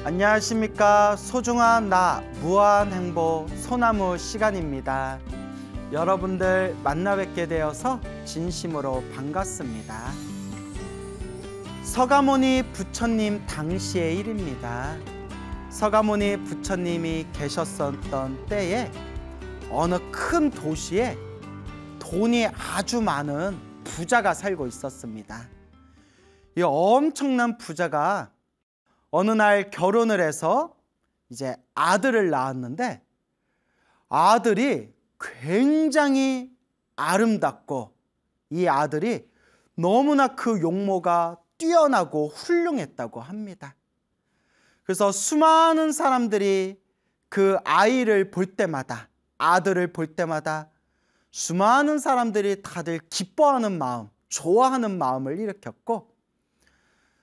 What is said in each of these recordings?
안녕하십니까. 소중한 나 무한행복 소나무 시간입니다. 여러분들 만나 뵙게 되어서 진심으로 반갑습니다. 서가모니 부처님 당시의 일입니다. 서가모니 부처님이 계셨었던 때에 어느 큰 도시에 돈이 아주 많은 부자가 살고 있었습니다. 이 엄청난 부자가 어느 날 결혼을 해서 이제 아들을 낳았는데, 아들이 굉장히 아름답고 이 아들이 너무나 그 용모가 뛰어나고 훌륭했다고 합니다. 그래서 수많은 사람들이 그 아이를 볼 때마다, 아들을 볼 때마다 수많은 사람들이 다들 기뻐하는 마음, 좋아하는 마음을 일으켰고,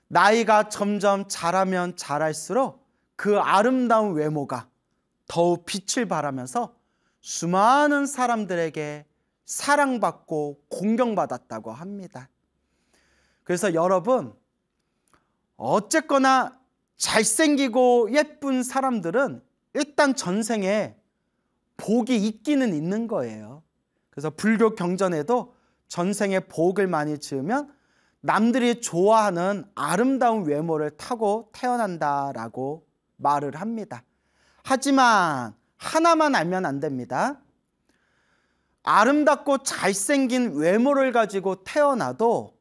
나이가 점점 자라면 자랄수록 그 아름다운 외모가 더욱 빛을 발하면서 수많은 사람들에게 사랑받고 공경받았다고 합니다. 그래서 여러분, 어쨌거나 잘생기고 예쁜 사람들은 일단 전생에 복이 있기는 있는 거예요. 그래서 불교 경전에도 전생에 복을 많이 지으면 남들이 좋아하는 아름다운 외모를 타고 태어난다라고 말을 합니다. 하지만 하나만 알면 안 됩니다. 아름답고 잘생긴 외모를 가지고 태어나도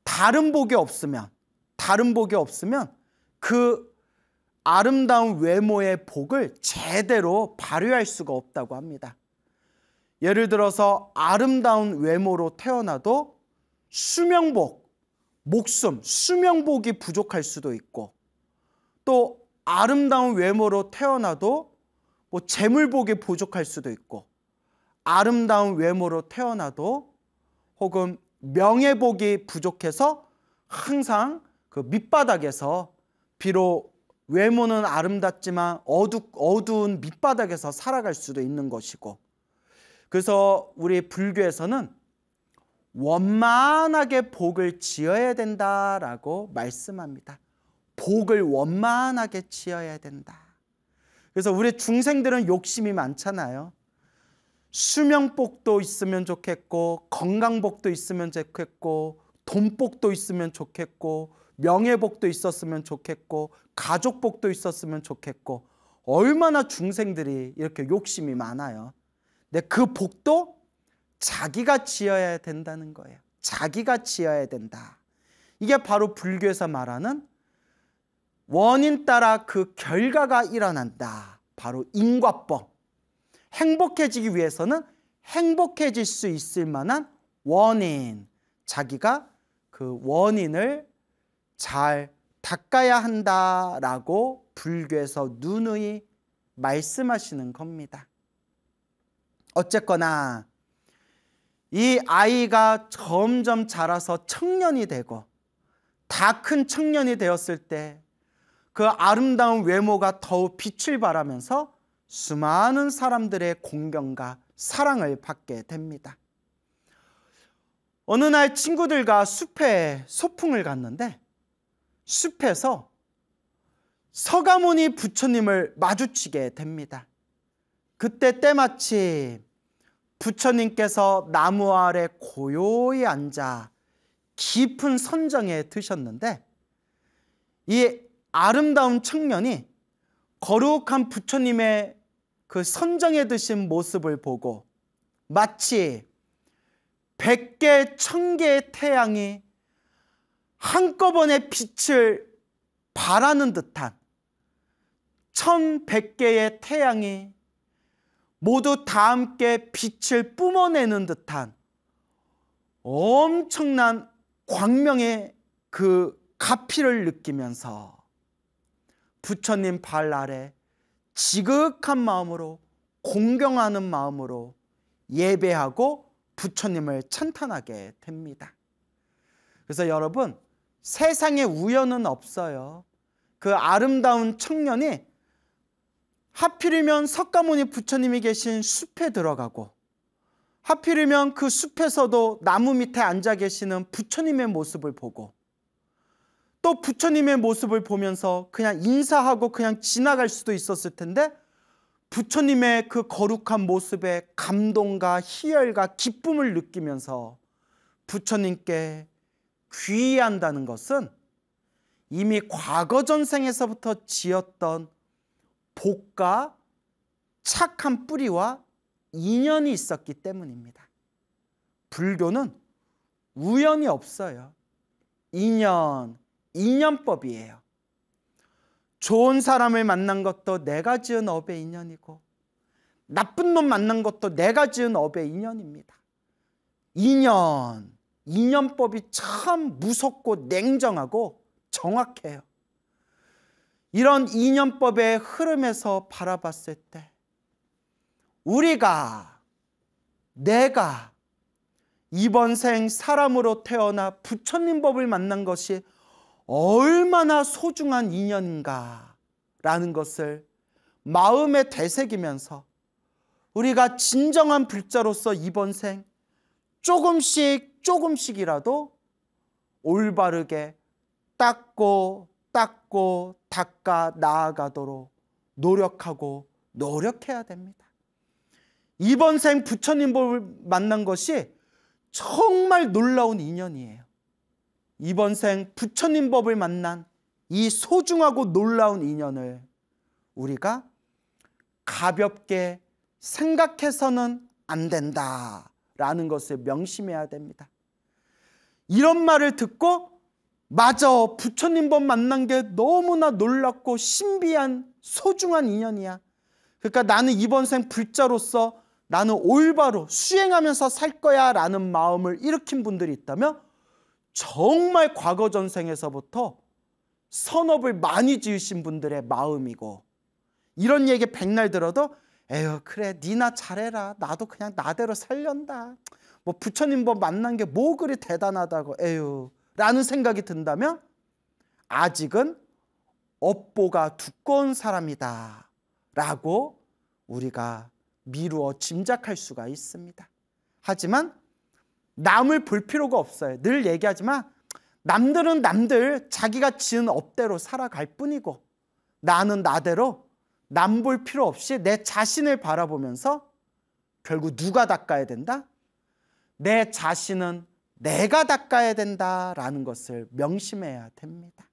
다른 복이 없으면 그 아름다운 외모의 복을 제대로 발휘할 수가 없다고 합니다. 예를 들어서 아름다운 외모로 태어나도 수명복, 목숨, 수명복이 부족할 수도 있고, 또 아름다운 외모로 태어나도 재물복이 부족할 수도 있고, 아름다운 외모로 태어나도 혹은 명예복이 부족해서 항상 그 밑바닥에서, 비록 외모는 아름답지만 어두운 밑바닥에서 살아갈 수도 있는 것이고, 그래서 우리 불교에서는 원만하게 복을 지어야 된다라고 말씀합니다. 복을 원만하게 지어야 된다. 그래서 우리 중생들은 욕심이 많잖아요. 수명복도 있으면 좋겠고, 건강복도 있으면 좋겠고, 돈복도 있으면 좋겠고, 명예복도 있었으면 좋겠고, 가족복도 있었으면 좋겠고, 얼마나 중생들이 이렇게 욕심이 많아요. 근데 그 복도 자기가 지어야 된다는 거예요. 자기가 지어야 된다. 이게 바로 불교에서 말하는 원인 따라 그 결과가 일어난다. 바로因果법. 행복해지기 위해서는 행복해질 수 있을 만한 원인, 자기가 그 원인을 잘 닦아야 한다라고 불교에서 누누이 말씀하시는 겁니다. 어쨌거나 이 아이가 점점 자라서 청년이 되고, 다 큰 청년이 되었을 때 그 아름다운 외모가 더욱 빛을 발하면서 수많은 사람들의 공경과 사랑을 받게 됩니다. 어느 날 친구들과 숲에 소풍을 갔는데, 숲에서 서가모니 부처님을 마주치게 됩니다. 그때 때마침 부처님께서 나무 아래 고요히 앉아 깊은 선정에 드셨는데, 이 아름다운 청년이 거룩한 부처님의 그 선정에 드신 모습을 보고 마치 100개, 1000개의 태양이 한꺼번에 빛을 발하는 듯한, 1100개의 태양이 모두 다 함께 빛을 뿜어내는 듯한 엄청난 광명의 그 가피를 느끼면서 부처님 발 아래 지극한 마음으로, 공경하는 마음으로 예배하고 부처님을 찬탄하게 됩니다. 그래서 여러분, 세상에 우연은 없어요. 그 아름다운 청년이 하필이면 석가모니 부처님이 계신 숲에 들어가고, 하필이면 그 숲에서도 나무 밑에 앉아 계시는 부처님의 모습을 보고, 또 부처님의 모습을 보면서 그냥 인사하고 그냥 지나갈 수도 있었을 텐데 부처님의 그 거룩한 모습에 감동과 희열과 기쁨을 느끼면서 부처님께 귀의한다는 것은 이미 과거 전생에서부터 지었던 복과 착한 뿌리와 인연이 있었기 때문입니다. 불교는 우연이 없어요. 인연법이에요. 좋은 사람을 만난 것도 내가 지은 업의 인연이고 나쁜 놈 만난 것도 내가 지은 업의 인연입니다. 인연법이 참 무섭고 냉정하고 정확해요. 이런 인연법의 흐름에서 바라봤을 때 내가 이번 생 사람으로 태어나 부처님 법을 만난 것이 얼마나 소중한 인연인가라는 것을 마음에 되새기면서 우리가 진정한 불자로서 이번 생 조금씩이라도 올바르게 닦고 닦아 나아가도록 노력해야 됩니다. 이번 생 부처님 법을 만난 것이 정말 놀라운 인연이에요. 이번 생 부처님 법을 만난 이 소중하고 놀라운 인연을 우리가 가볍게 생각해서는 안 된다라는 것을 명심해야 됩니다. 이런 말을 듣고 맞아, 부처님 법 만난 게 너무나 놀랍고 신비한 소중한 인연이야. 그러니까 나는 이번 생 불자로서 나는 올바로 수행하면서 살 거야 라는 마음을 일으킨 분들이 있다면 정말 과거 전생에서부터 선업을 많이 지으신 분들의 마음이고, 이런 얘기 백날 들어도 에휴 그래 니나 잘해라, 나도 그냥 나대로 살련다, 뭐 부처님 법 만난 게 뭐 그리 대단하다고 에휴 라는 생각이 든다면 아직은 업보가 두꺼운 사람이다 라고 우리가 미루어 짐작할 수가 있습니다. 하지만 남을 볼 필요가 없어요. 늘 얘기하지만 남들은 남들 자기가 지은 업대로 살아갈 뿐이고 나는 나대로 남 볼 필요 없이 내 자신을 바라보면서 결국 누가 닦아야 된다? 내 자신은 내가 닦아야 된다라는 것을 명심해야 됩니다.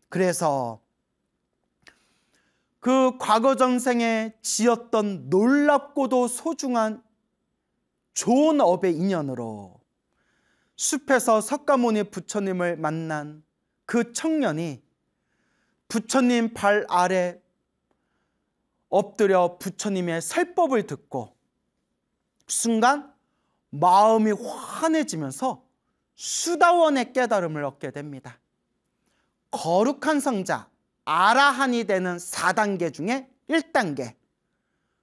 그래서 그 과거 전생에 지었던 놀랍고도 소중한 좋은 업의 인연으로 숲에서 석가모니 부처님을 만난 그 청년이 부처님 발 아래 엎드려 부처님의 설법을 듣고 순간 마음이 환해지면서 수다원의 깨달음을 얻게 됩니다. 거룩한 성자 아라한이 되는 4단계 중에 1단계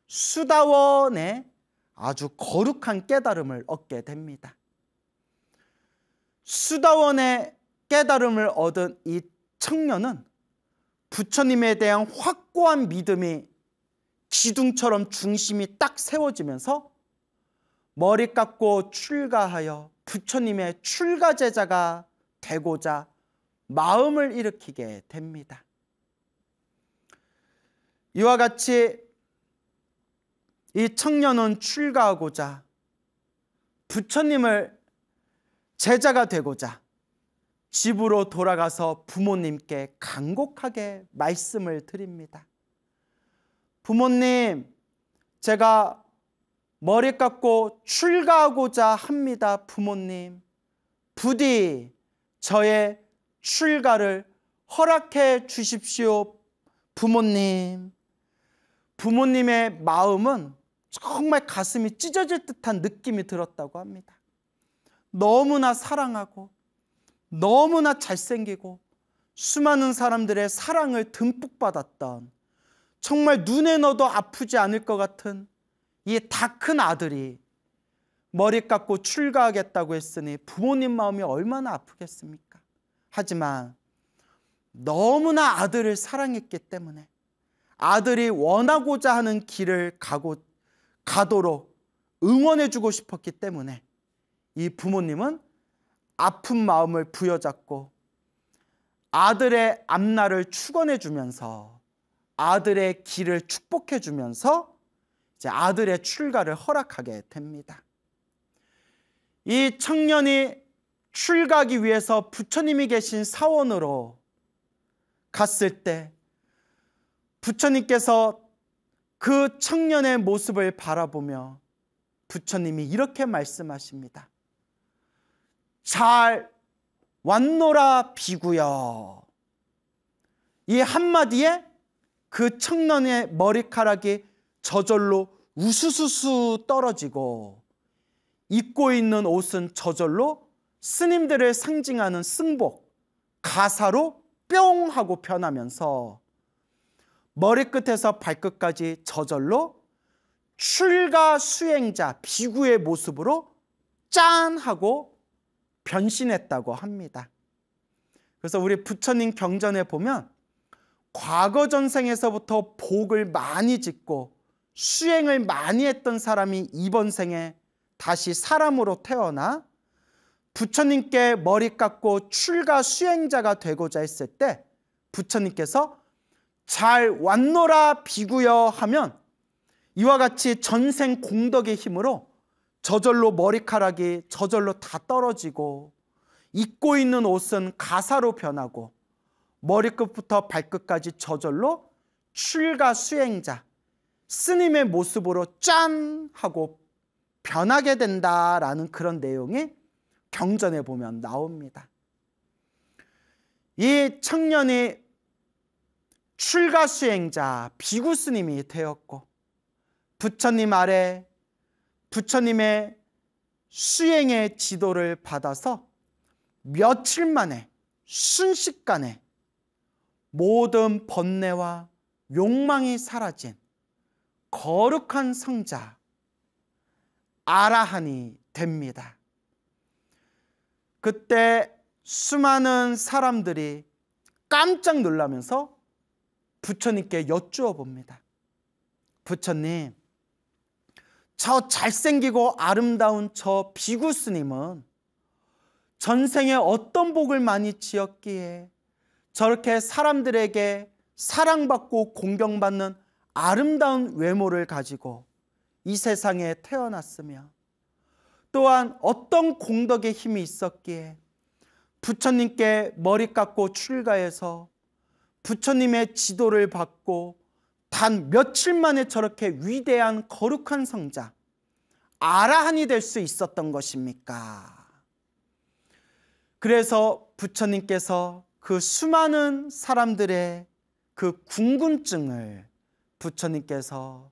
수다원의 아주 거룩한 깨달음을 얻게 됩니다. 수다원의 깨달음을 얻은 이 청년은 부처님에 대한 확고한 믿음이 기둥처럼 중심이 딱 세워지면서 머리 깎고 출가하여 부처님의 출가 제자가 되고자 마음을 일으키게 됩니다. 이와 같이 이 청년은 출가하고자 부처님을 제자가 되고자 집으로 돌아가서 부모님께 간곡하게 말씀을 드립니다. 부모님, 제가 머리 깎고 출가하고자 합니다. 부모님, 부디 저의 출가를 허락해 주십시오. 부모님. 부모님의 마음은 정말 가슴이 찢어질 듯한 느낌이 들었다고 합니다. 너무나 사랑하고 너무나 잘생기고 수많은 사람들의 사랑을 듬뿍 받았던, 정말 눈에 넣어도 아프지 않을 것 같은 이 다 큰 아들이 머리 깎고 출가하겠다고 했으니 부모님 마음이 얼마나 아프겠습니까? 하지만 너무나 아들을 사랑했기 때문에 아들이 원하고자 하는 길을 가도록 응원해주고 싶었기 때문에 이 부모님은 아픈 마음을 부여잡고 아들의 앞날을 축원해 주면서 아들의 길을 축복해 주면서 이제 아들의 출가를 허락하게 됩니다. 이 청년이 출가하기 위해서 부처님이 계신 사원으로 갔을 때 부처님께서 그 청년의 모습을 바라보며 부처님이 이렇게 말씀하십니다. 잘 왔노라 비구여. 이 한마디에 그 청년의 머리카락이 저절로 우수수수 떨어지고 입고 있는 옷은 저절로 스님들을 상징하는 승복, 가사로 뿅 하고 변하면서 머리끝에서 발끝까지 저절로 출가 수행자 비구의 모습으로 짠 하고 변신했다고 합니다. 그래서 우리 부처님 경전에 보면 과거 전생에서부터 복을 많이 짓고 수행을 많이 했던 사람이 이번 생에 다시 사람으로 태어나 부처님께 머리 깎고 출가 수행자가 되고자 했을 때 부처님께서 잘 왔노라 비구여 하면 이와 같이 전생 공덕의 힘으로 저절로 머리카락이 저절로 다 떨어지고 입고 있는 옷은 가사로 변하고 머리끝부터 발끝까지 저절로 출가 수행자 스님의 모습으로 짠 하고 변하게 된다라는 그런 내용이 경전에 보면 나옵니다. 이 청년이 출가 수행자 비구 스님이 되었고 부처님 아래 부처님의 수행의 지도를 받아서 며칠 만에 순식간에 모든 번뇌와 욕망이 사라진 거룩한 성자 아라한이 됩니다. 그때 수많은 사람들이 깜짝 놀라면서 부처님께 여쭈어 봅니다. 부처님, 저 잘생기고 아름다운 저 비구 스님은 전생에 어떤 복을 많이 지었기에 저렇게 사람들에게 사랑받고 공경받는 아름다운 외모를 가지고 이 세상에 태어났으며 또한 어떤 공덕의 힘이 있었기에 부처님께 머리 깎고 출가해서 부처님의 지도를 받고 단 며칠 만에 저렇게 위대한 거룩한 성자 아라한이 될 수 있었던 것입니까? 그래서 부처님께서 그 수많은 사람들의 그 궁금증을 부처님께서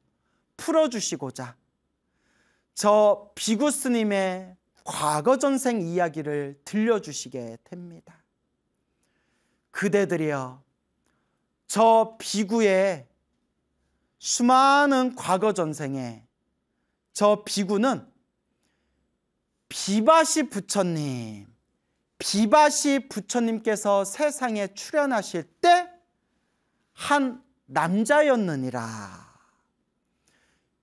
풀어주시고자 저 비구 스님의 과거 전생 이야기를 들려주시게 됩니다. 그대들이여, 저 비구의 수많은 과거 전생에 저 비구는 비바시 부처님께서 세상에 출현하실 때 한 남자였느니라.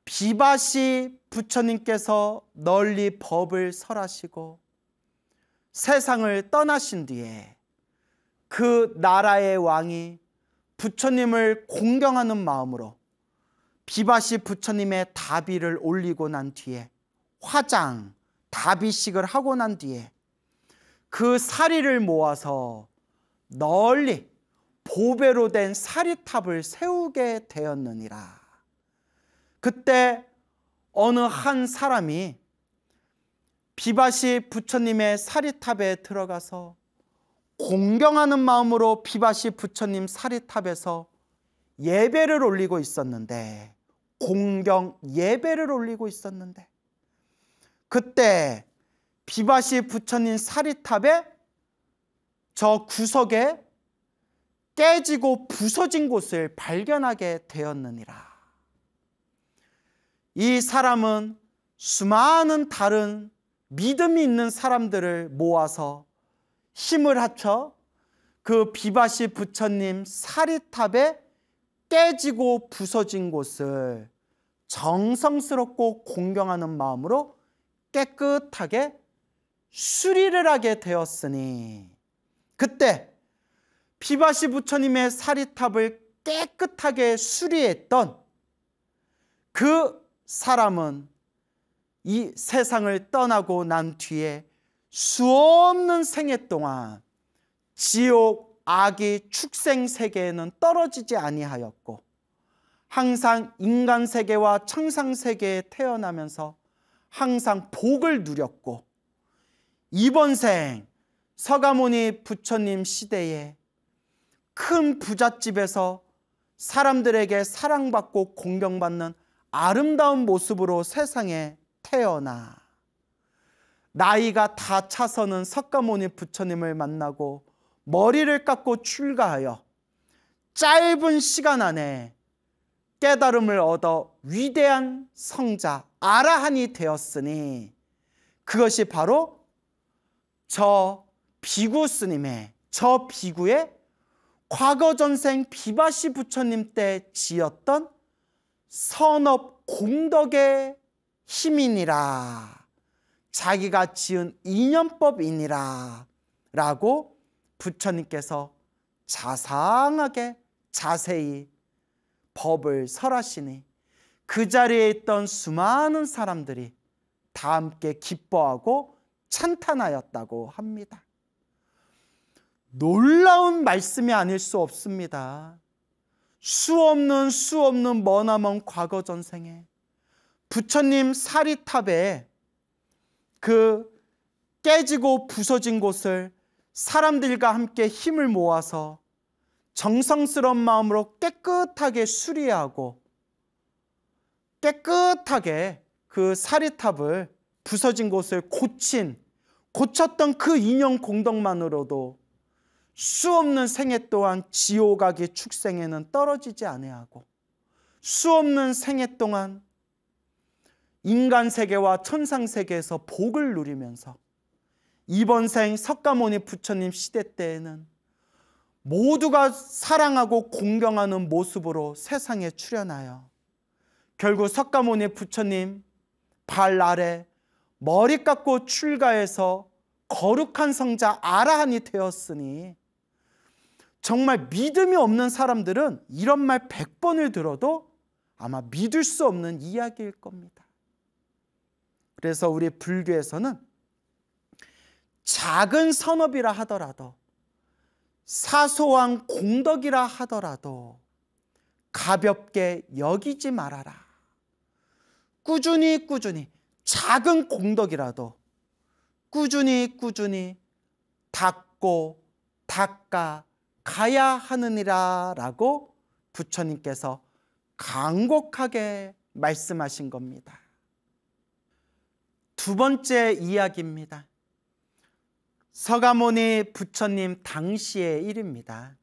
비바시 부처님께서 널리 법을 설하시고 세상을 떠나신 뒤에 그 나라의 왕이 부처님을 공경하는 마음으로 비바시 부처님의 다비를 올리고 난 뒤에 화장, 다비식을 하고 난 뒤에 그 사리를 모아서 널리 보배로 된 사리탑을 세우게 되었느니라. 그때 어느 한 사람이 비바시 부처님의 사리탑에 들어가서 공경하는 마음으로 비바시 부처님 사리탑에서 예배를 올리고 있었는데, 공경 예배를 올리고 있었는데, 그때 비바시 부처님 사리탑의 저 구석에 깨지고 부서진 곳을 발견하게 되었느니라. 이 사람은 수많은 다른 믿음이 있는 사람들을 모아서 힘을 합쳐 그 비바시 부처님 사리탑에 깨지고 부서진 곳을 정성스럽고 공경하는 마음으로 깨끗하게 수리를 하게 되었으니, 그때 비바시 부처님의 사리탑을 깨끗하게 수리했던 그 사람은 이 세상을 떠나고 난 뒤에 수없는 생애 동안 지옥 악의 축생 세계에는 떨어지지 아니하였고 항상 인간 세계와 천상 세계에 태어나면서 항상 복을 누렸고 이번 생 서가모니 부처님 시대에 큰 부잣집에서 사람들에게 사랑받고 공경받는 아름다운 모습으로 세상에 태어나 나이가 다 차서는 석가모니 부처님을 만나고 머리를 깎고 출가하여 짧은 시간 안에 깨달음을 얻어 위대한 성자 아라한이 되었으니 그것이 바로 저 비구 스님의 저 비구의 과거 전생 비바시 부처님 때 지었던 선업 공덕의 힘이니라 자기가 지은 인연법이니라 라고 부처님께서 자상하게 자세히 법을 설하시니 그 자리에 있던 수많은 사람들이 다 함께 기뻐하고 찬탄하였다고 합니다. 놀라운 말씀이 아닐 수 없습니다. 수없는 머나먼 과거 전생에 부처님 사리탑에 그 깨지고 부서진 곳을 사람들과 함께 힘을 모아서 정성스러운 마음으로 깨끗하게 수리하고 깨끗하게 그 사리탑을 부서진 곳을 고쳤던 그 인연 공덕만으로도 수없는 생애 동안 지옥악의 축생에는 떨어지지 아니하고 수없는 생애 동안 인간 세계와 천상 세계에서 복을 누리면서 이번 생 석가모니 부처님 시대 때에는 모두가 사랑하고 공경하는 모습으로 세상에 출현하여 결국 석가모니 부처님 발 아래 머리 깎고 출가해서 거룩한 성자 아라한이 되었으니 정말 믿음이 없는 사람들은 이런 말 100번을 들어도 아마 믿을 수 없는 이야기일 겁니다. 그래서 우리 불교에서는 작은 선업이라 하더라도 사소한 공덕이라 하더라도 가볍게 여기지 말아라. 꾸준히 작은 공덕이라도 꾸준히 닦고 닦아 가야 하느니라 라고 부처님께서 간곡하게 말씀하신 겁니다. 두 번째 이야기입니다. 서가모니 부처님 당시의 일입니다.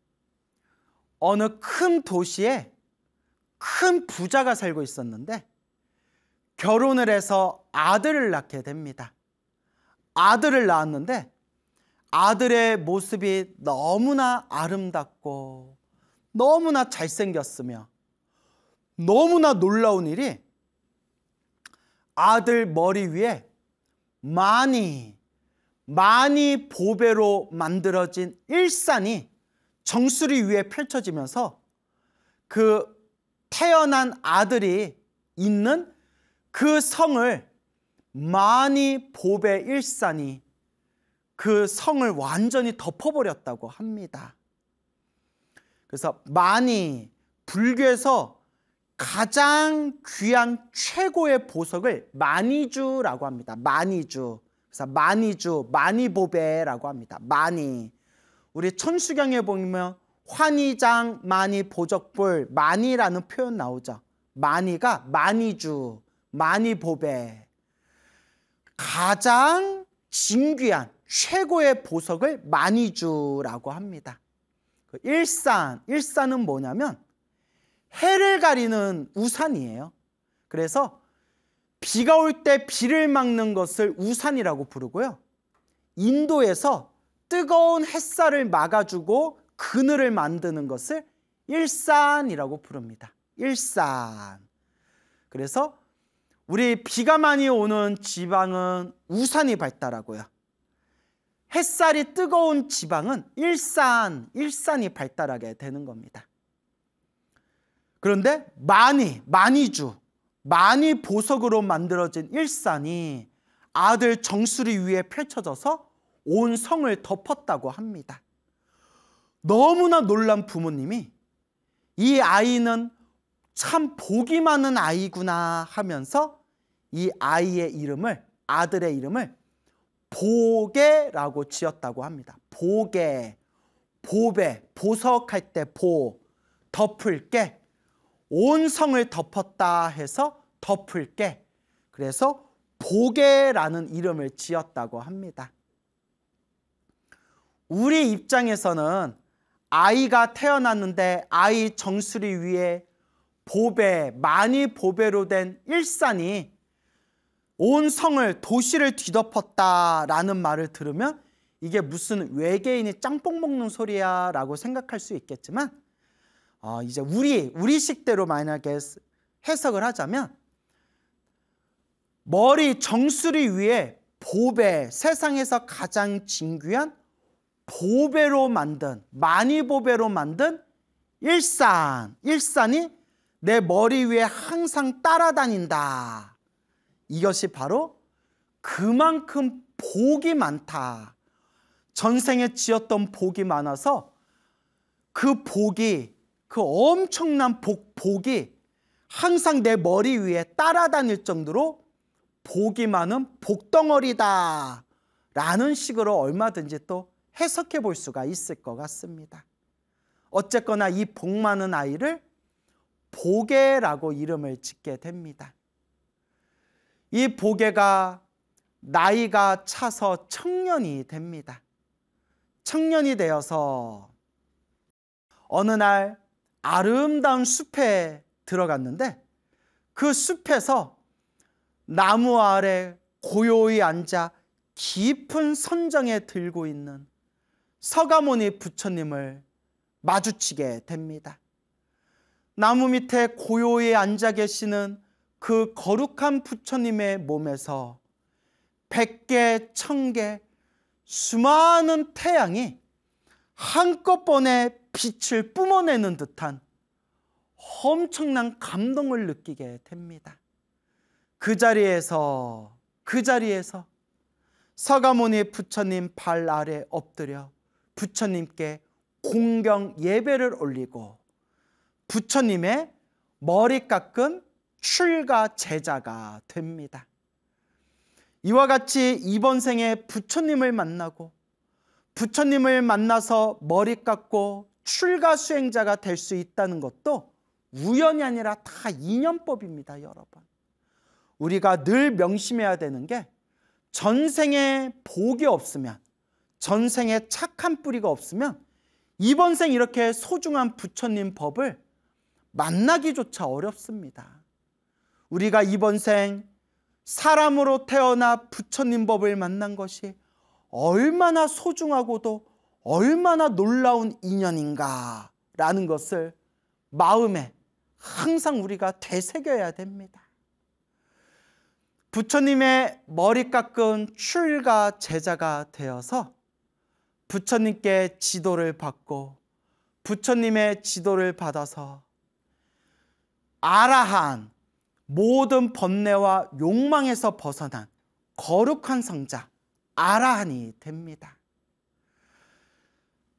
어느 큰 도시에 큰 부자가 살고 있었는데 결혼을 해서 아들을 낳게 됩니다. 아들을 낳았는데 아들의 모습이 너무나 아름답고 너무나 잘생겼으며 너무나 놀라운 일이 아들 머리 위에 많이 보배로 만들어진 일산이 정수리 위에 펼쳐지면서 그 태어난 아들이 있는 그 성을 많이 보배 일산이 그 성을 완전히 덮어버렸다고 합니다. 그래서 많이 불교에서 가장 귀한 최고의 보석을 마니주라고 합니다. 마니주. 그래서 마니주, 마니보배라고 합니다. 마니. 우리 천수경에 보면 환희장, 마니, 보적불, 마니라는 표현 나오죠. 마니가 마니주, 마니보배. 가장 진귀한 최고의 보석을 마니주라고 합니다. 일산은 뭐냐면 해를 가리는 우산이에요. 그래서 비가 올 때 비를 막는 것을 우산이라고 부르고요. 인도에서 뜨거운 햇살을 막아주고 그늘을 만드는 것을 일산이라고 부릅니다. 일산. 그래서 우리 비가 많이 오는 지방은 우산이 발달하고요. 햇살이 뜨거운 지방은 일산이 발달하게 되는 겁니다. 그런데 많이 보석으로 만들어진 일산이 아들 정수리 위에 펼쳐져서 온 성을 덮었다고 합니다. 너무나 놀란 부모님이 이 아이는 참 복이 많은 아이구나 하면서 이 아이의 이름을, 아들의 이름을 보게라고 지었다고 합니다. 보게, 보배, 보석할 때 보, 덮을 게, 온 성을 덮었다 해서 덮을 게, 그래서 보게라는 이름을 지었다고 합니다. 우리 입장에서는 아이가 태어났는데 아이 정수리 위에 보배, 많이 보배로 된 일산이 온 성을, 도시를 뒤덮었다라는 말을 들으면 이게 무슨 외계인이 짬뽕 먹는 소리야 라고 생각할 수 있겠지만, 이제 우리 식대로 만약에 해석을 하자면, 머리 정수리 위에 보배, 세상에서 가장 진귀한 보배로 만든, 많이 보배로 만든 일산이 내 머리 위에 항상 따라다닌다. 이것이 바로 그만큼 복이 많다. 전생에 지었던 복이 많아서 그 복이, 그 엄청난 복이 항상 내 머리 위에 따라다닐 정도로 복이 많은 복덩어리다 라는 식으로 얼마든지 또 해석해 볼 수가 있을 것 같습니다. 어쨌거나 이 복 많은 아이를 보게라고 이름을 짓게 됩니다. 이 보게가 나이가 차서 청년이 됩니다. 청년이 되어서 어느 날 아름다운 숲에 들어갔는데, 그 숲에서 나무 아래 고요히 앉아 깊은 선정에 들고 있는 서가모니 부처님을 마주치게 됩니다. 나무 밑에 고요히 앉아 계시는 그 거룩한 부처님의 몸에서 100개, 1000개 수많은 태양이 한꺼번에 빛을 뿜어내는 듯한 엄청난 감동을 느끼게 됩니다. 그 자리에서 서가모니 부처님 발 아래 엎드려 부처님께 공경 예배를 올리고 부처님의 머리 깎은 출가 제자가 됩니다. 이와 같이 이번 생에 부처님을 만나고 부처님을 만나서 머리 깎고 출가 수행자가 될 수 있다는 것도 우연이 아니라 다 인연법입니다, 여러분. 우리가 늘 명심해야 되는 게, 전생에 복이 없으면, 전생에 착한 뿌리가 없으면 이번 생 이렇게 소중한 부처님 법을 만나기조차 어렵습니다. 우리가 이번 생 사람으로 태어나 부처님 법을 만난 것이 얼마나 소중하고도 얼마나 놀라운 인연인가라는 것을 마음에 항상 우리가 되새겨야 됩니다. 부처님의 머리 깎은 출가 제자가 되어서 부처님께 지도를 받고 부처님의 지도를 받아서 아라한, 모든 번뇌와 욕망에서 벗어난 거룩한 성자 아라한이 됩니다.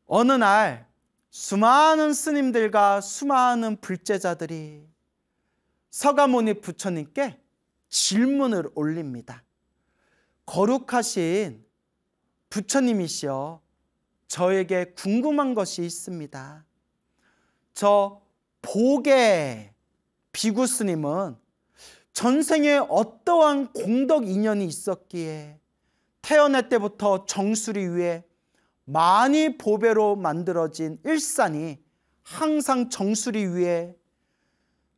어느 날 수많은 스님들과 수많은 불제자들이 서가모니 부처님께 질문을 올립니다. 거룩하신 부처님이시여, 저에게 궁금한 것이 있습니다. 저 보게 비구 스님은 전생에 어떠한 공덕 인연이 있었기에 태어날 때부터 정수리 위에 많이 보배로 만들어진 일산이 항상 정수리 위에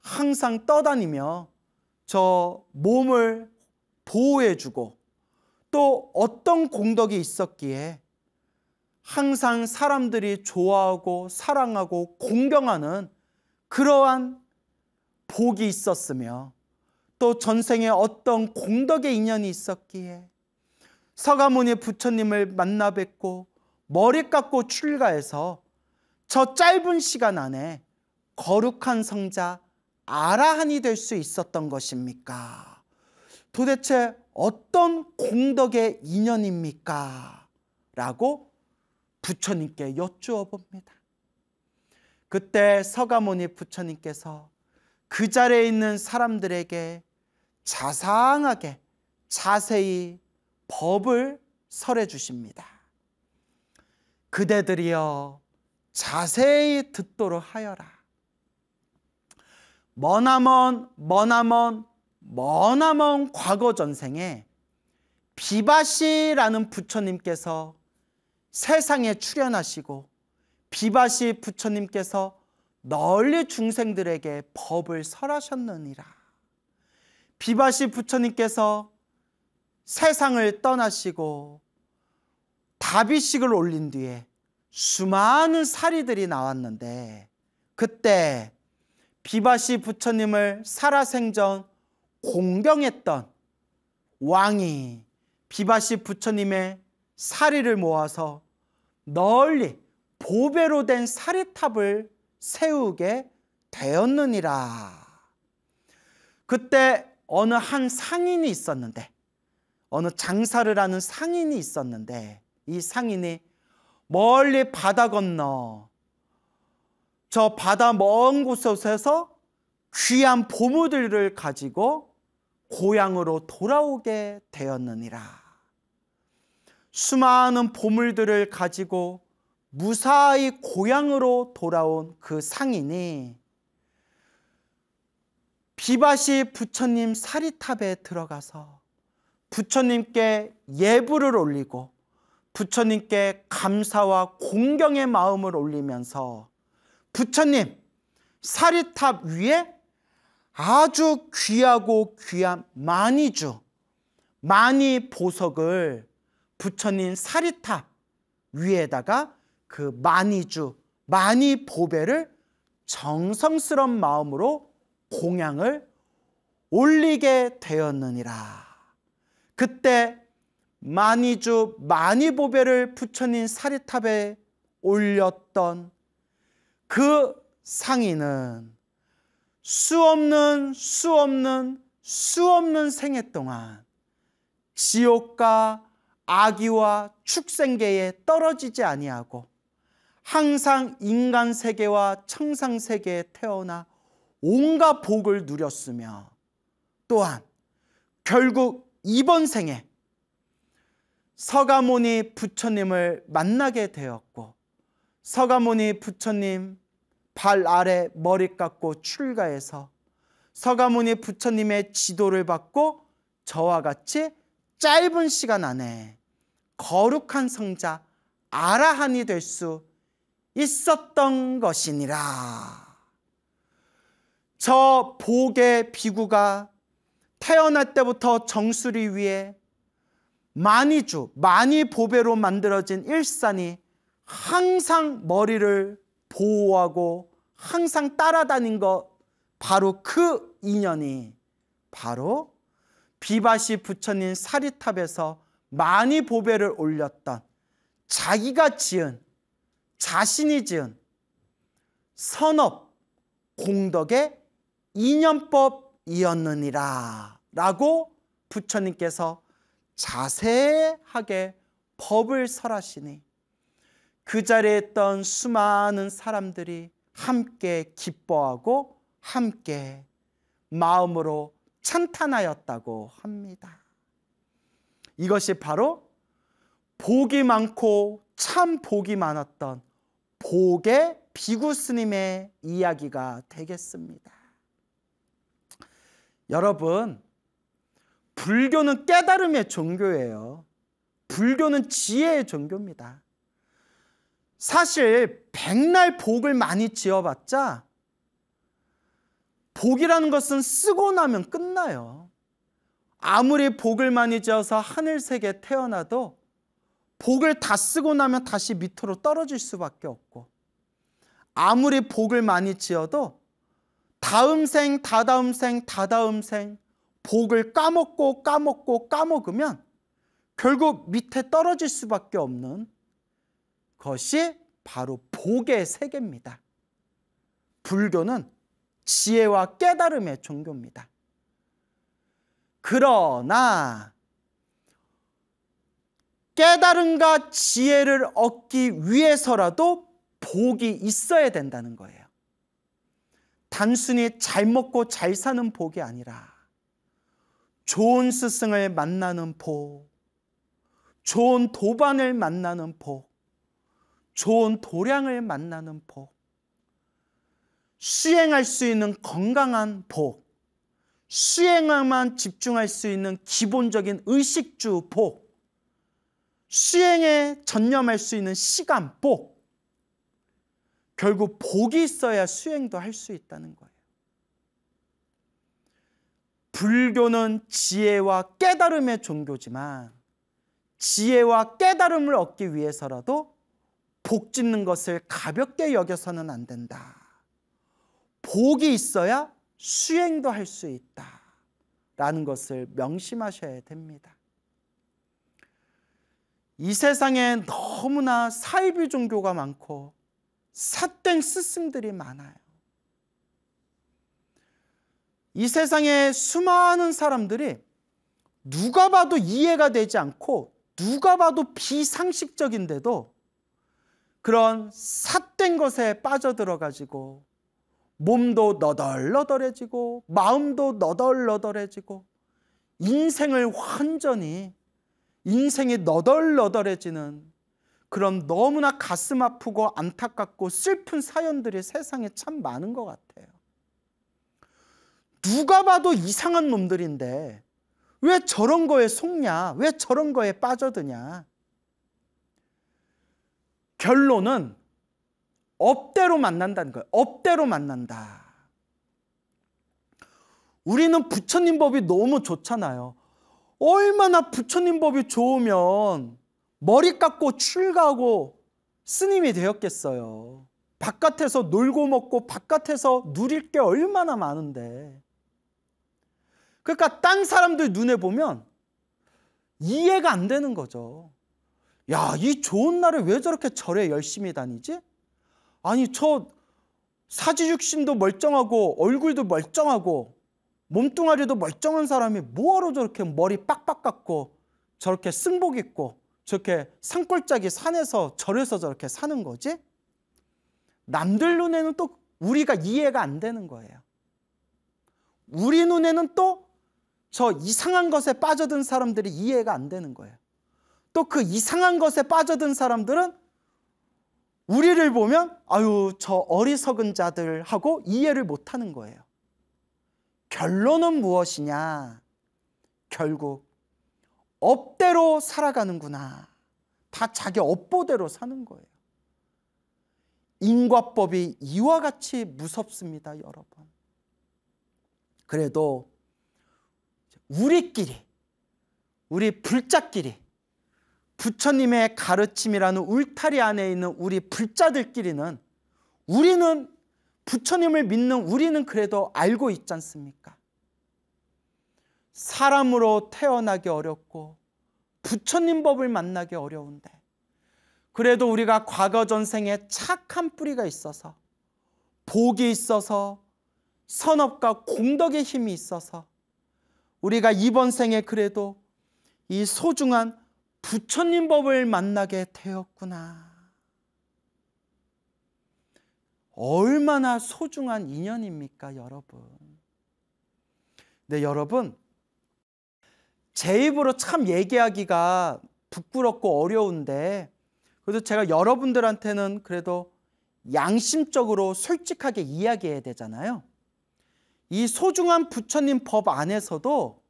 항상 떠다니며 저 몸을 보호해주고, 또 어떤 공덕이 있었기에 항상 사람들이 좋아하고 사랑하고 공경하는 그러한 복이 있었으며, 또 전생에 어떤 공덕의 인연이 있었기에 서가모니 부처님을 만나 뵙고 머리 깎고 출가해서 저 짧은 시간 안에 거룩한 성자 아라한이 될 수 있었던 것입니까? 도대체 어떤 공덕의 인연입니까? 라고 부처님께 여쭈어 봅니다. 그때 서가모니 부처님께서 그 자리에 있는 사람들에게 자상하게 자세히 법을 설해 주십니다. 그대들이여 자세히 듣도록 하여라. 머나먼 과거 전생에 비바시라는 부처님께서 세상에 출현하시고 비바시 부처님께서 널리 중생들에게 법을 설하셨느니라. 비바시 부처님께서 세상을 떠나시고 다비식을 올린 뒤에 수많은 사리들이 나왔는데, 그때 비바시 부처님을 살아생전 공경했던 왕이 비바시 부처님의 사리를 모아서 널리 보배로 된 사리탑을 세우게 되었느니라. 그때 어느 한 상인이 있었는데, 어느 장사를 하는 상인이 있었는데, 이 상인이 멀리 바다 건너 저 바다 먼 곳에서 귀한 보물들을 가지고 고향으로 돌아오게 되었느니라. 수많은 보물들을 가지고 무사히 고향으로 돌아온 그 상인이 비바시 부처님 사리탑에 들어가서 부처님께 예불을 올리고 부처님께 감사와 공경의 마음을 올리면서 부처님 사리탑 위에 아주 귀하고 귀한 마니주, 마니 보석을 부처님 사리탑 위에다가 그 마니주, 마니 보배를 정성스러운 마음으로 공양을 올리게 되었느니라. 그때 마니주, 마니보배를 부처님 사리탑에 올렸던 그 상인은 수없는 생애 동안 지옥과 악귀와 축생계에 떨어지지 아니하고 항상 인간 세계와 청상 세계에 태어나 온갖 복을 누렸으며, 또한 결국 이번 생에 서가모니 부처님을 만나게 되었고, 서가모니 부처님 발 아래 머리 깎고 출가해서 서가모니 부처님의 지도를 받고 저와 같이 짧은 시간 안에 거룩한 성자 아라한이 될 수 있었던 것이니라. 저 복의 비구가 태어날 때부터 정수리 위에 마니주, 마니보배로 만들어진 일산이 항상 머리를 보호하고 항상 따라다닌 것, 바로 그 인연이 바로 비바시 부처님 사리탑에서 마니보배를 올렸던 자기가 지은, 자신이 지은 선업 공덕의 인연법이었느니라 라고 부처님께서 자세하게 법을 설하시니 그 자리에 있던 수많은 사람들이 함께 기뻐하고 함께 마음으로 찬탄하였다고 합니다. 이것이 바로 복이 많고 참 복이 많았던 복의 비구 스님의 이야기가 되겠습니다. 여러분, 불교는 깨달음의 종교예요. 불교는 지혜의 종교입니다. 사실 백날 복을 많이 지어봤자 복이라는 것은 쓰고 나면 끝나요. 아무리 복을 많이 지어서 하늘색에 태어나도 복을 다 쓰고 나면 다시 밑으로 떨어질 수밖에 없고, 아무리 복을 많이 지어도 다음 생, 다다음 생, 다다음 생 복을 까먹으면 결국 밑에 떨어질 수밖에 없는 것이 바로 복의 세계입니다. 불교는 지혜와 깨달음의 종교입니다. 그러나 깨달음과 지혜를 얻기 위해서라도 복이 있어야 된다는 거예요. 단순히 잘 먹고 잘 사는 복이 아니라 좋은 스승을 만나는 복, 좋은 도반을 만나는 복, 좋은 도량을 만나는 복, 수행할 수 있는 건강한 복, 수행에만 집중할 수 있는 기본적인 의식주 복, 수행에 전념할 수 있는 시간 복, 결국 복이 있어야 수행도 할 수 있다는 거예요. 불교는 지혜와 깨달음의 종교지만 지혜와 깨달음을 얻기 위해서라도 복 짓는 것을 가볍게 여겨서는 안 된다. 복이 있어야 수행도 할 수 있다. 라는 것을 명심하셔야 됩니다. 이 세상에 너무나 사이비 종교가 많고 삿된 스승들이 많아요. 이 세상에 수많은 사람들이 누가 봐도 이해가 되지 않고 누가 봐도 비상식적인데도 그런 삿된 것에 빠져들어가지고 몸도 너덜너덜해지고 마음도 너덜너덜해지고 인생을 완전히 인생이 너덜너덜해지는 그런 너무나 가슴 아프고 안타깝고 슬픈 사연들이 세상에 참 많은 것 같아요. 누가 봐도 이상한 놈들인데 왜 저런 거에 속냐? 왜 저런 거에 빠져드냐? 결론은 업대로 만난다는 거예요. 업대로 만난다. 우리는 부처님 법이 너무 좋잖아요. 얼마나 부처님 법이 좋으면 머리 깎고 출가하고 스님이 되었겠어요. 바깥에서 놀고 먹고 바깥에서 누릴 게 얼마나 많은데. 그러니까 딴 사람들 눈에 보면 이해가 안 되는 거죠. 야, 이 좋은 날에 왜 저렇게 절에 열심히 다니지? 아니, 저 사지육신도 멀쩡하고 얼굴도 멀쩡하고 몸뚱아리도 멀쩡한 사람이 뭐하러 저렇게 머리 빡빡 깎고 저렇게 승복 입고 저렇게 산골짜기 산에서 절에서 저렇게 사는 거지? 남들 눈에는 또 우리가 이해가 안 되는 거예요. 우리 눈에는 또 저 이상한 것에 빠져든 사람들이 이해가 안 되는 거예요. 또 그 이상한 것에 빠져든 사람들은 우리를 보면 아유, 저 어리석은 자들 하고 이해를 못하는 거예요. 결론은 무엇이냐? 결국 업대로 살아가는구나. 다 자기 업보대로 사는 거예요. 인과법이 이와 같이 무섭습니다, 여러분. 그래도 우리끼리, 우리 불자끼리, 부처님의 가르침이라는 울타리 안에 있는 우리 불자들끼리는 우리는 부처님을 믿는 우리는 그래도 알고 있지 않습니까? 사람으로 태어나기 어렵고 부처님 법을 만나기 어려운데 그래도 우리가 과거 전생에 착한 뿌리가 있어서 복이 있어서 선업과 공덕의 힘이 있어서 우리가 이번 생에 그래도 이 소중한 부처님 법을 만나게 되었구나. 얼마나 소중한 인연입니까, 여러분? 네, 여러분, 제 입으로 참 얘기하기가 부끄럽고 어려운데 그래도 제가 여러분들한테는 그래도 양심적으로 솔직하게 이야기해야 되잖아요. 이 소중한 부처님 법 안에서도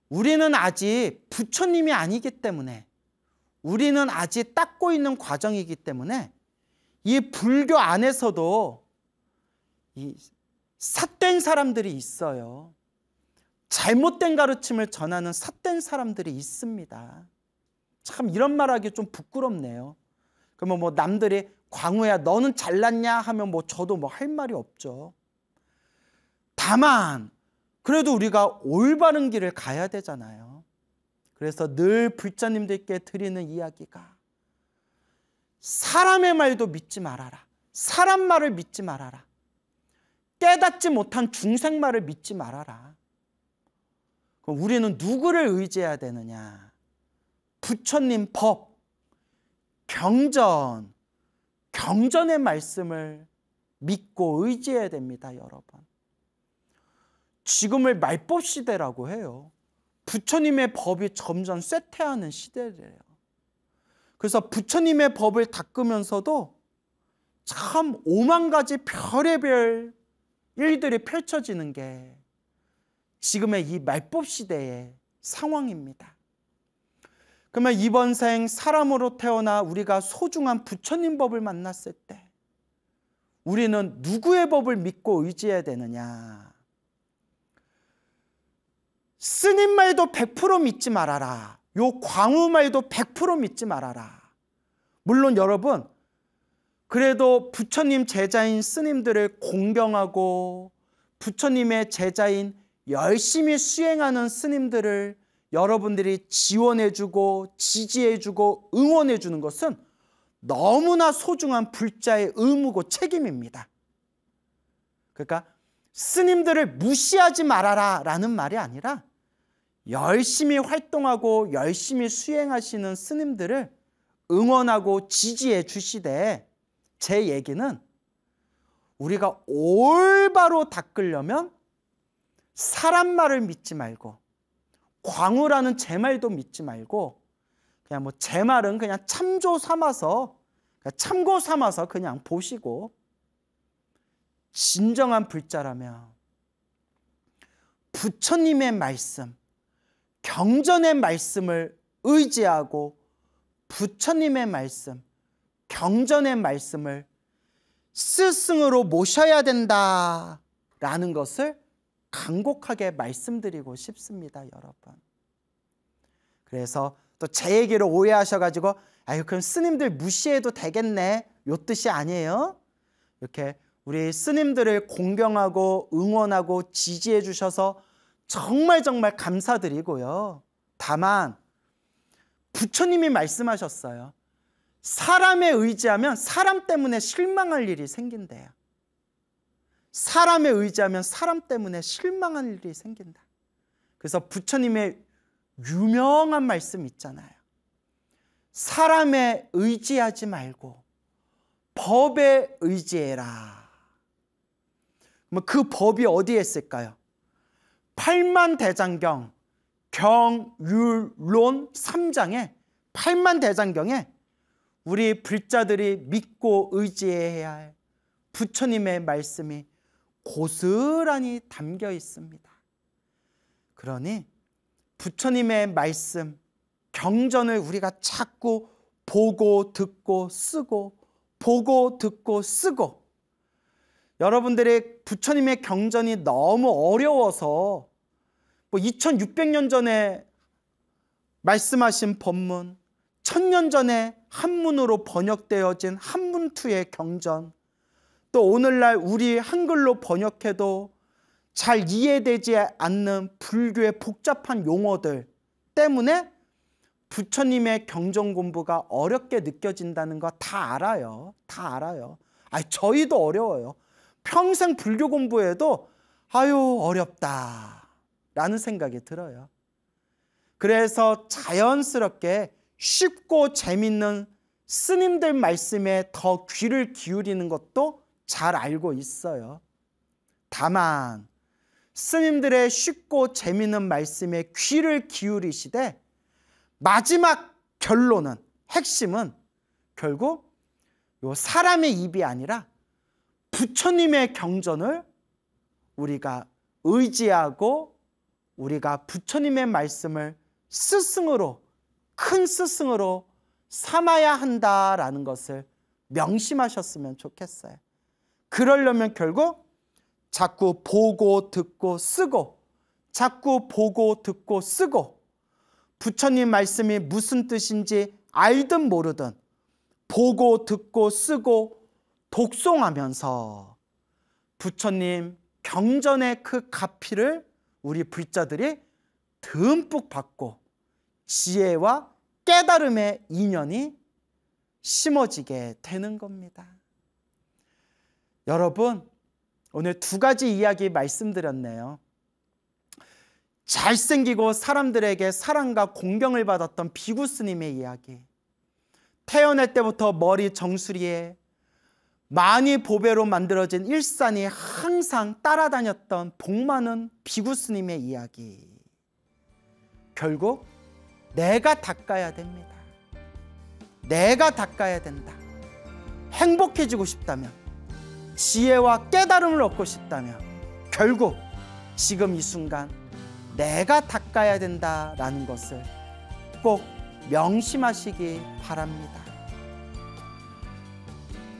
우리는 아직 부처님이 아니기 때문에 우리는 아직 닦고 있는 과정이기 때문에 이 불교 안에서도 이 삿된 사람들이 있어요. 잘못된 가르침을 전하는 삿된 사람들이 있습니다. 참 이런 말하기 좀 부끄럽네요. 그러면 뭐 남들이 광우야 너는 잘났냐 하면 뭐 저도 뭐 할 말이 없죠. 다만 그래도 우리가 올바른 길을 가야 되잖아요. 그래서 늘 불자님들께 드리는 이야기가 사람의 말도 믿지 말아라. 사람 말을 믿지 말아라. 깨닫지 못한 중생 말을 믿지 말아라. 그럼 우리는 누구를 의지해야 되느냐? 부처님 법, 경전의 말씀을 믿고 의지해야 됩니다, 여러분. 지금을 말법 시대라고 해요. 부처님의 법이 점점 쇠퇴하는 시대래요. 그래서 부처님의 법을 닦으면서도 참 오만 가지 별의별 일들이 펼쳐지는 게 지금의 이 말법 시대의 상황입니다. 그러면 이번 생 사람으로 태어나 우리가 소중한 부처님 법을 만났을 때 우리는 누구의 법을 믿고 의지해야 되느냐? 스님 말도 100% 믿지 말아라. 요 광우 말도 100% 믿지 말아라. 물론 여러분, 그래도 부처님 제자인 스님들을 공경하고 부처님의 제자인 열심히 수행하는 스님들을 여러분들이 지원해주고 지지해주고 응원해주는 것은 너무나 소중한 불자의 의무고 책임입니다. 그러니까 스님들을 무시하지 말아라 라는 말이 아니라 열심히 활동하고 열심히 수행하시는 스님들을 응원하고 지지해 주시되, 제 얘기는 우리가 올바로 닦으려면 사람 말을 믿지 말고 광우라는 제 말도 믿지 말고 그냥 뭐 제 말은 그냥 참조 삼아서 참고 삼아서 그냥 보시고, 진정한 불자라면 부처님의 말씀, 경전의 말씀을 의지하고 부처님의 말씀, 경전의 말씀을 스승으로 모셔야 된다라는 것을 간곡하게 말씀드리고 싶습니다, 여러분. 그래서 또 제 얘기를 오해하셔가지고 아유 그럼 스님들 무시해도 되겠네, 요 뜻이 아니에요. 이렇게 우리 스님들을 공경하고 응원하고 지지해 주셔서 정말 감사드리고요. 다만 부처님이 말씀하셨어요. 사람에 의지하면 사람 때문에 실망할 일이 생긴대요. 사람에 의지하면 사람 때문에 실망할 일이 생긴다. 그래서 부처님의 유명한 말씀 있잖아요. 사람에 의지하지 말고 법에 의지해라. 그 법이 어디에 있을까요? 팔만대장경 경율론 3장에 팔만대장경에 우리 불자들이 믿고 의지해야 할 부처님의 말씀이 고스란히 담겨 있습니다. 그러니 부처님의 말씀, 경전을 우리가 자꾸 보고 듣고 쓰고 보고 듣고 쓰고, 여러분들의 부처님의 경전이 너무 어려워서 2600년 전에 말씀하신 법문, 1000년 전에 한문으로 번역되어진 한문투의 경전, 또 오늘날 우리 한글로 번역해도 잘 이해되지 않는 불교의 복잡한 용어들 때문에 부처님의 경전 공부가 어렵게 느껴진다는 거 다 알아요. 다 알아요. 저희도 어려워요. 평생 불교 공부해도 아유 어렵다 라는 생각이 들어요. 그래서 자연스럽게 쉽고 재밌는 스님들 말씀에 더 귀를 기울이는 것도 잘 알고 있어요. 다만 스님들의 쉽고 재밌는 말씀에 귀를 기울이시되 마지막 결론은, 핵심은 결국 요 사람의 입이 아니라 부처님의 경전을 우리가 의지하고 우리가 부처님의 말씀을 스승으로, 큰 스승으로 삼아야 한다라는 것을 명심하셨으면 좋겠어요. 그러려면 결국 자꾸 보고 듣고 쓰고, 자꾸 보고 듣고 쓰고, 부처님 말씀이 무슨 뜻인지 알든 모르든 보고 듣고 쓰고 독송하면서 부처님 경전의 그 가피를 우리 불자들이 듬뿍 받고 지혜와 깨달음의 인연이 심어지게 되는 겁니다. 여러분, 오늘 두 가지 이야기 말씀드렸네요. 잘생기고 사람들에게 사랑과 공경을 받았던 비구스님의 이야기, 태어날 때부터 머리 정수리에 많이 보배로 만들어진 일산이 항상 따라다녔던 복 많은 비구스님의 이야기. 결국 내가 닦아야 됩니다. 내가 닦아야 된다. 행복해지고 싶다면, 지혜와 깨달음을 얻고 싶다면 결국 지금 이 순간 내가 닦아야 된다라는 것을 꼭 명심하시기 바랍니다.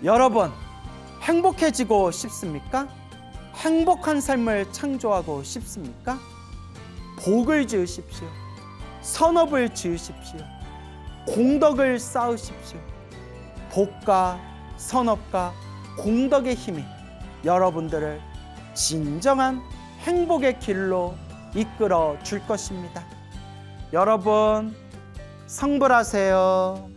여러분, 행복해지고 싶습니까? 행복한 삶을 창조하고 싶습니까? 복을 지으십시오. 선업을 지으십시오. 공덕을 쌓으십시오. 복과 선업과 공덕의 힘이 여러분들을 진정한 행복의 길로 이끌어 줄 것입니다. 여러분, 성불하세요.